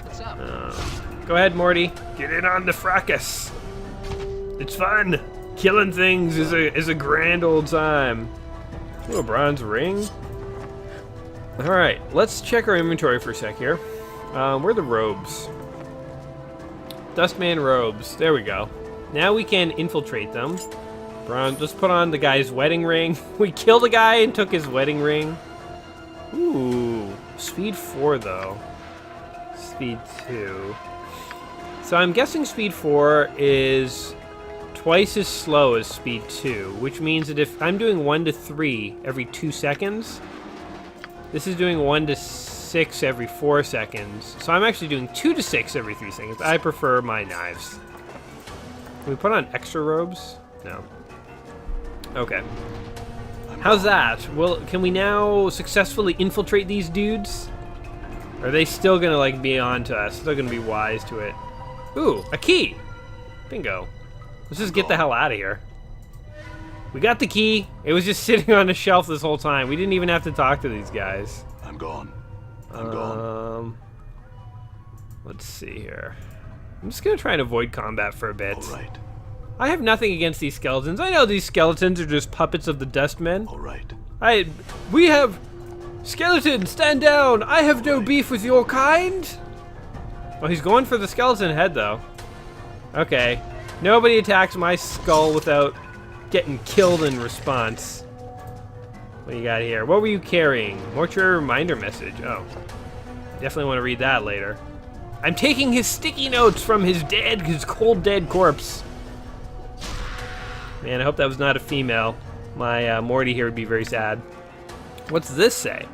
What's up? Go ahead, Morty. Get in on the fracas. It's fun. Killing things is a grand old time. Ooh, a bronze ring. All right, let's check our inventory for a sec here. Where are the robes? Dustman robes. There we go. Now we can infiltrate them. Bronze. Let's put on the guy's wedding ring. We killed a guy and took his wedding ring. Ooh, speed 4 though. Speed 2. So I'm guessing speed 4 is twice as slow as speed 2, which means that if I'm doing 1 to 3 every 2 seconds, this is doing 1 to 6 every 4 seconds. So I'm actually doing 2 to 6 every 3 seconds. I prefer my knives. Can we put on extra robes? No. Okay. How's that? Well, can we now successfully infiltrate these dudes? Or are they still gonna like be on to us? Still gonna be wise to it? Ooh, a key! Bingo. Let's just get the hell out of here. We got the key. It was just sitting on the shelf this whole time. We didn't even have to talk to these guys. I'm gone. I'm gone. Let's see here. I'm just gonna try and avoid combat for a bit. All right. I have nothing against these skeletons. I know these skeletons are just puppets of the Dustmen. All right. We have... Skeleton, stand down! I have no beef with your kind! Oh, he's going for the skeleton head, though. Okay. Nobody attacks my skull without getting killed in response. What do you got here? What were you carrying? Mortuary reminder message. Oh. Definitely want to read that later. I'm taking his sticky notes from his cold dead corpse. Man, I hope that was not a female. My Morty here would be very sad. What's this say?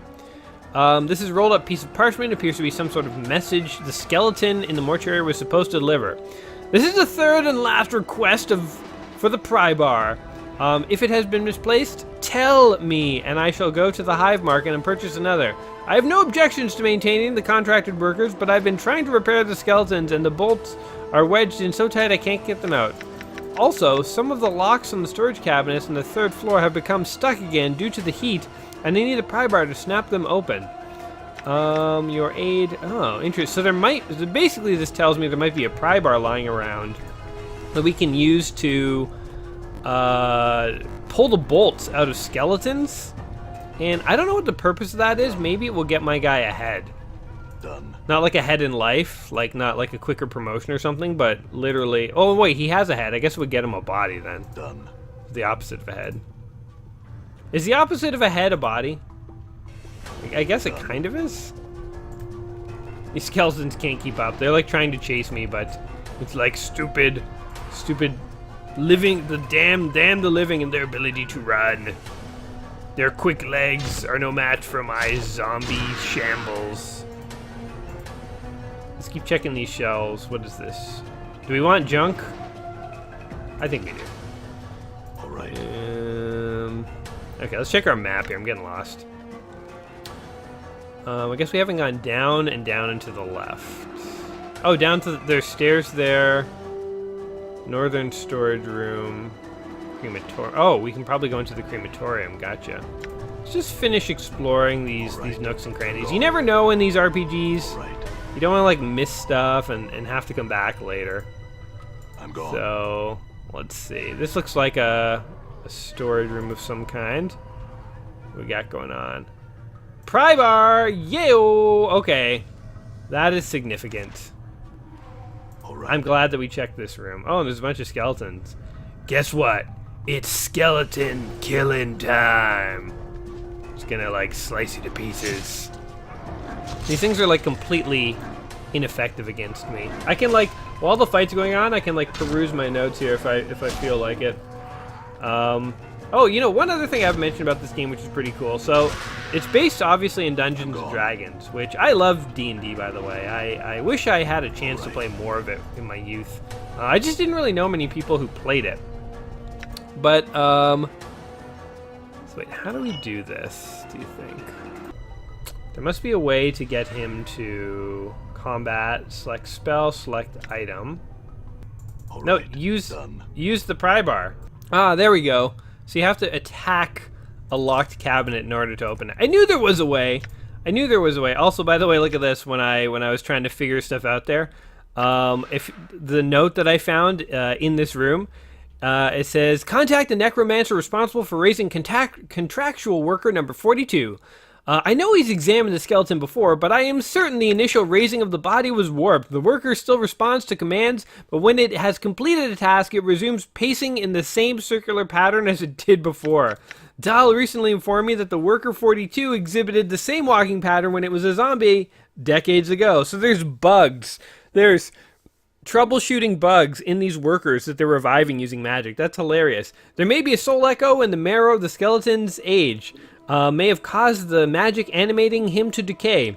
This is a rolled up piece of parchment. It appears to be some sort of message the skeleton in the mortuary was supposed to deliver. This is the third and last request for the pry bar. If it has been misplaced, tell me, and I shall go to the hive market and purchase another. I have no objections to maintaining the contracted workers, but I've been trying to repair the skeletons, and the bolts are wedged in so tight I can't get them out. Also, some of the locks on the storage cabinets on the third floor have become stuck again due to the heat, and they need a pry bar to snap them open. Your aid. Oh, interesting. So there might. Basically, this tells me there might be a pry bar lying around that we can use to pull the bolts out of skeletons. And I don't know what the purpose of that is. Maybe it will get my guy ahead. Done. Not like ahead in life, like not like a quicker promotion or something, but literally. Oh wait, he has a head. I guess it would get him a body then. Done. The opposite of a head. Is the opposite of a head a body? I guess it kind of is. These skeletons can't keep up. They're like trying to chase me, but it's like stupid living. The damn the living and their ability to run. Their quick legs are no match for my zombie shambles. Let's keep checking these shelves. What is this? Do we want junk? I think we do. All right. Okay, let's check our map here. I'm getting lost. I guess we haven't gone down and down and to the left. Oh, down to there's stairs there. Northern storage room. Crematorium. Oh, we can probably go into the crematorium. Gotcha. Let's just finish exploring these nooks and crannies. You never know in these RPGs. Right. You don't want to like miss stuff and have to come back later. I'm gone. So let's see. This looks like a storage room of some kind. What we got going on? Pry bar! Yo! Okay. That is significant. All right. I'm glad that we checked this room. Oh, and there's a bunch of skeletons. Guess what? It's skeleton killing time. Just gonna like slice you to pieces. These things are like completely ineffective against me. I can like, while the fight's going on, I can like peruse my notes here if I feel like it. Oh, you know, one other thing I've mentioned about this game, which is pretty cool. So, it's based obviously in Dungeons and Dragons, which I love D&D, by the way. I wish I had a chance to play more of it in my youth. I just didn't really know many people who played it. But, so wait, how do we do this, do you think? There must be a way to get him to combat, select spell, select item. All No, right. use Done. the pry bar. Ah, there we go. So you have to attack a locked cabinet in order to open it. I knew there was a way. Also, by the way, look at this. When I was trying to figure stuff out there, if the note that I found in this room, it says contact the necromancer responsible for raising contractual worker number 42. I know he's examined the skeleton before, but I am certain the initial raising of the body was warped. The worker still responds to commands, but when it has completed a task, it resumes pacing in the same circular pattern as it did before. Dahl recently informed me that the worker 42 exhibited the same walking pattern when it was a zombie decades ago. So there's bugs. There's troubleshooting bugs in these workers that they're reviving using magic. That's hilarious. There may be a soul echo in the marrow of the skeleton's age. May have caused the magic animating him to decay.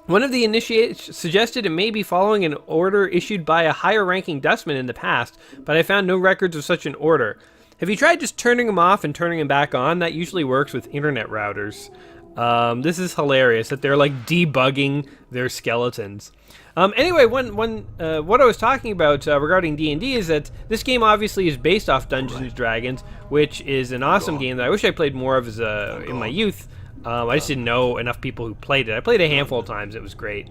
One of the initiates suggested it may be following an order issued by a higher-ranking dustman in the past, but I found no records of such an order. Have you tried just turning them off and turning them back on? That usually works with internet routers. This is hilarious that they're like debugging their skeletons. Anyway, what I was talking about regarding D&D is that this game obviously is based off Dungeons and Dragons, which is an awesome game that I wish I played more of in my youth. I just didn't know enough people who played it. I played a handful of times. It was great.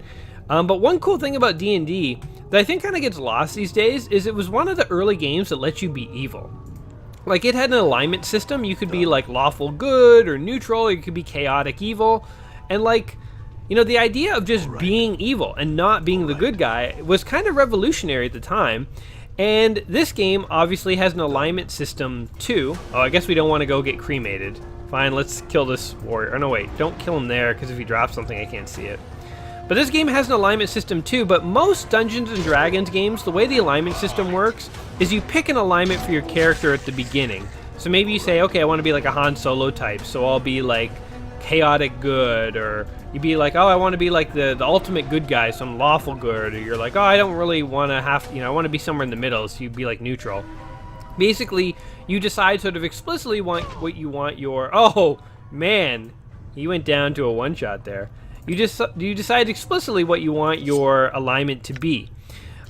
But one cool thing about D&D that I think kind of gets lost these days is it was one of the early games that lets you be evil. Like, it had an alignment system. You could be, like, lawful good or neutral, or you could be chaotic evil. And, like, you know, the idea of just being evil and not being the good guy was kind of revolutionary at the time. And this game obviously has an alignment system, too. Oh, I guess we don't want to go get cremated. Fine, let's kill this warrior. Oh, no, wait. Don't kill him there, because if he drops something, I can't see it. But this game has an alignment system too, but most Dungeons & Dragons games, the way the alignment system works is you pick an alignment for your character at the beginning. So maybe you say, okay, I want to be like a Han Solo type, so I'll be like chaotic good, or you'd be like, oh, I want to be like the ultimate good guy, so I'm lawful good, or you're like, oh, I don't really want to have, I want to be somewhere in the middle, so you'd be like neutral. Basically, you decide sort of explicitly what you want your, oh, man, he went down to a one-shot there. You decide explicitly what you want your alignment to be.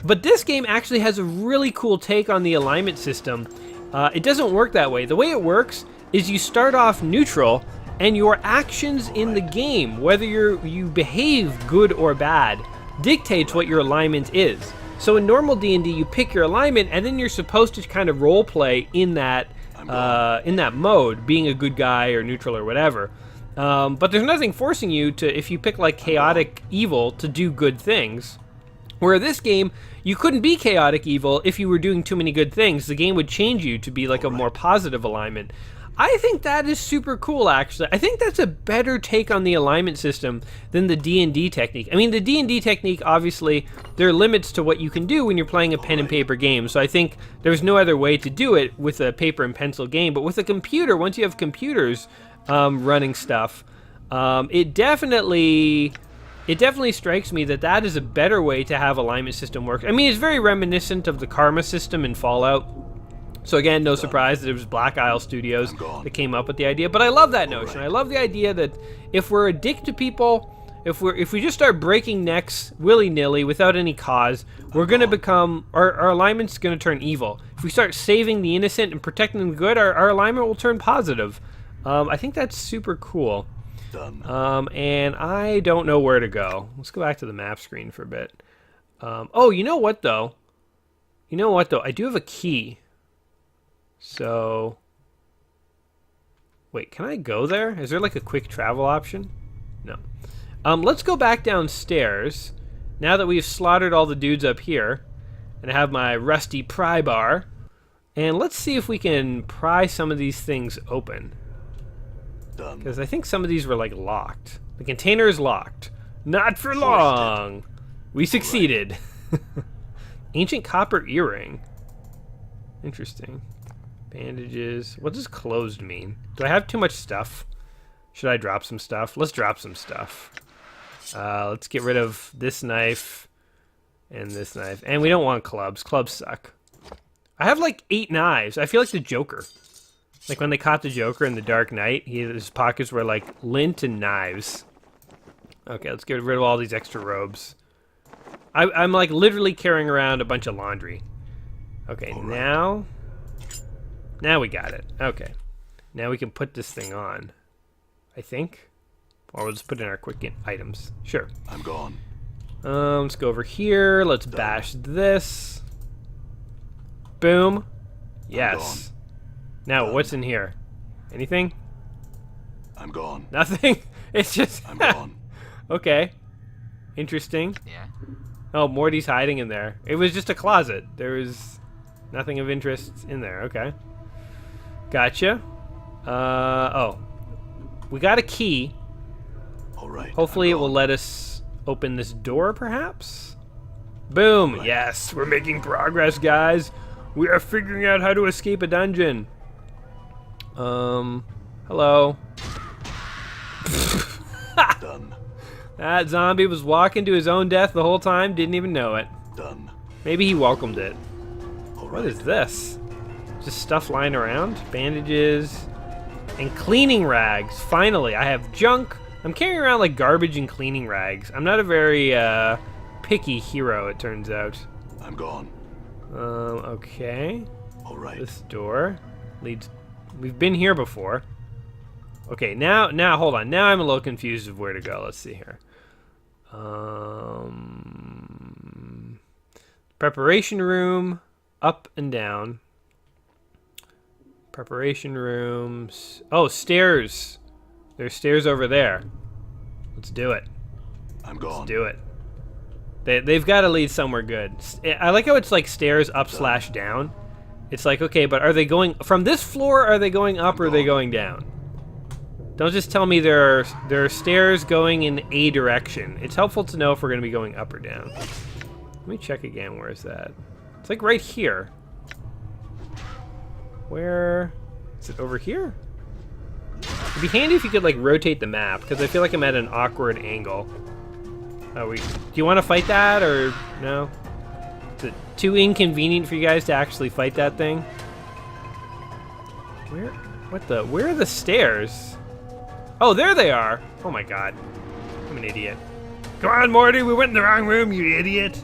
But this game actually has a really cool take on the alignment system. It doesn't work that way. The way it works is you start off neutral, and your actions in the game, whether you behave good or bad, dictates what your alignment is. So in normal D&D, you pick your alignment, and then you're supposed to kind of role play in that mode, being a good guy or neutral or whatever. But there's nothing forcing you to, if you pick like chaotic evil, to do good things. Where this game, you couldn't be chaotic evil if you were doing too many good things. The game would change you to be like a more positive alignment. I think that is super cool, actually. I think that's a better take on the alignment system than the D&D technique. I mean, the D&D technique, obviously, there are limits to what you can do when you're playing a pen and paper game. So I think there's no other way to do it with a paper and pencil game. But with a computer, once you have computers running stuff, it definitely strikes me that that is a better way to have alignment system work. I mean, it's very reminiscent of the Karma system in Fallout. So again, no surprise that it was Black Isle Studios that came up with the idea. But I love that notion. I love the idea that if we're a dick to people, if we just start breaking necks willy-nilly without any cause, we're going to become, our alignment's going to turn evil. If we start saving the innocent and protecting the good, our alignment will turn positive. I think that's super cool. And I don't know where to go. Let's go back to the map screen for a bit. Oh, you know what, though? I do have a key. So, wait, can I go there? Is there like a quick travel option? No. Let's go back downstairs. Now that we've slaughtered all the dudes up here, and I have my rusty pry bar, and let's see if we can pry some of these things open. Because I think some of these were like locked. The container is locked. Not for long. We succeeded. Ancient copper earring. Interesting. Bandages. What does closed mean? Do I have too much stuff? Should I drop some stuff? Let's drop some stuff. Let's get rid of this knife and this knife. And we don't want clubs. Clubs suck. I have like 8 knives. I feel like the Joker. Like when they caught the Joker in The Dark Knight, his pockets were like lint and knives. Okay, let's get rid of all these extra robes. I'm like literally carrying around a bunch of laundry. Okay, now we got it. Okay. Now we can put this thing on, I think. Or we'll just put in our quick items. Sure. I'm gone. Let's go over here. Let's bash this. Boom. Yes. Now, what's in here? Anything? I'm gone. Nothing? It's just... I'm gone. Okay. Interesting. Yeah. Oh, Morty's hiding in there. It was just a closet. There was nothing of interest in there. Okay. Gotcha. Oh. We got a key. All right. Hopefully it will let us open this door, perhaps? Boom. Right. Yes, we're making progress, guys. We are figuring out how to escape a dungeon. Hello. Done. That zombie was walking to his own death the whole time, didn't even know it. Done. Maybe he welcomed it. All What right. is this? Just stuff lying around? Bandages and cleaning rags. Finally, I have junk. I'm carrying around like garbage and cleaning rags. I'm not a very picky hero, it turns out. I'm gone. Okay. All right. This door leads... We've been here before. Okay, now, hold on. Now I'm a little confused of where to go. Let's see here. Preparation room, up and down. Preparation rooms. Oh, stairs. There's stairs over there. Let's do it. I'm gone. Let's do it. They've got to lead somewhere good. I like how it's like stairs up / down. It's like, okay, but are they going from this floor? Are they going up or are they going down? Don't just tell me there are stairs going in a direction. It's helpful to know if we're going to be going up or down. Let me check again. Where is that? It's like right here. Where? Is it over here? It'd be handy if you could like rotate the map, because I feel like I'm at an awkward angle. Do you want to fight that, or no? Is it too inconvenient for you guys to actually fight that thing? Where are the stairs? Oh, there they are. Oh my god. I'm an idiot. Come on, Morty, we went in the wrong room, you idiot.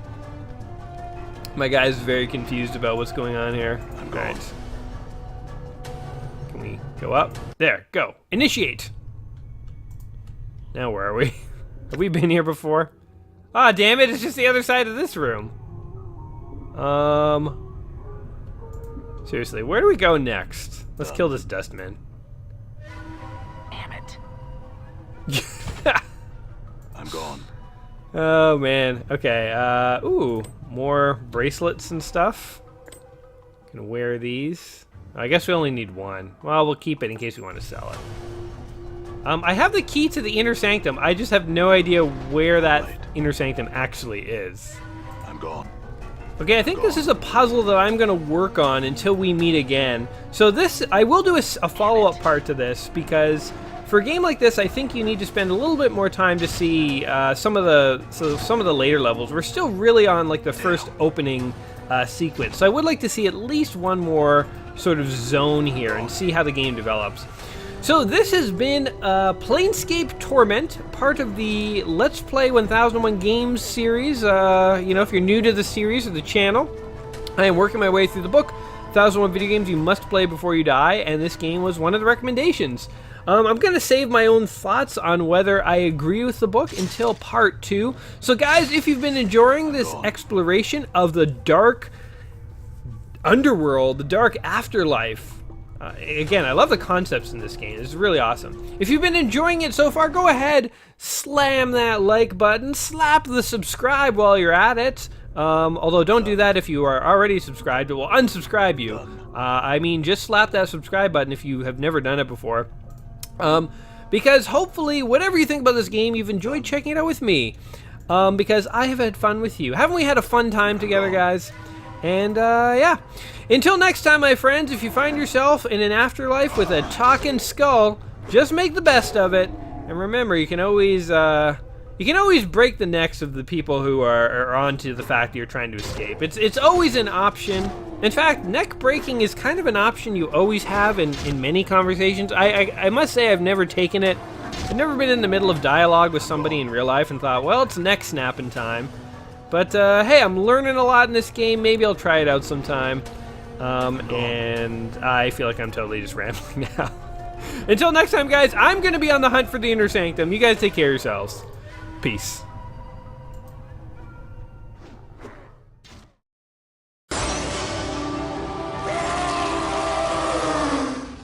My guy's very confused about what's going on here. Alright. Can we go up? There, go. Initiate. Now where are we? Have we been here before? Ah, damn it, it's just the other side of this room. Seriously, where do we go next? Let's kill this dustman. Damn it. I'm gone. Oh man. Okay. Ooh, more bracelets and stuff. Gonna wear these. I guess we only need one. Well, we'll keep it in case we want to sell it. I have the key to the inner sanctum. I just have no idea where that inner sanctum actually is. I'm gone. Okay, I think this is a puzzle that I'm going to work on until we meet again. So I will do a follow-up part to this, because for a game like this, I think you need to spend a little bit more time to see some of the later levels. We're still really on like the first opening sequence, so I would like to see at least one more sort of zone here and see how the game develops. So this has been Planescape Torment, part of the Let's Play 1001 Games series. If you're new to the series or the channel, I am working my way through the book, 1001 Video Games You Must Play Before You Die, and this game was one of the recommendations. I'm going to save my own thoughts on whether I agree with the book until part 2. So guys, if you've been enjoying this exploration of the dark underworld, the dark afterlife, again, I love the concepts in this game. It's really awesome. If you've been enjoying it so far, go ahead, slam that like button, slap the subscribe while you're at it. Although don't do that if you are already subscribed. It will unsubscribe you. Just slap that subscribe button if you have never done it before. Because hopefully, whatever you think about this game, you've enjoyed checking it out with me. Because I have had fun with you. Haven't we had a fun time together, guys? And, yeah. Until next time, my friends, if you find yourself in an afterlife with a talking skull, just make the best of it. And remember, you can always break the necks of the people who are onto the fact that you're trying to escape. It's always an option. In fact, neck breaking is kind of an option you always have in many conversations. I must say I've never taken it. I've never been in the middle of dialogue with somebody in real life and thought, well, it's neck snapping time. But, hey, I'm learning a lot in this game. Maybe I'll try it out sometime. And I feel like I'm totally just rambling now. Until next time, guys, I'm going to be on the hunt for the inner sanctum. You guys take care of yourselves. Peace.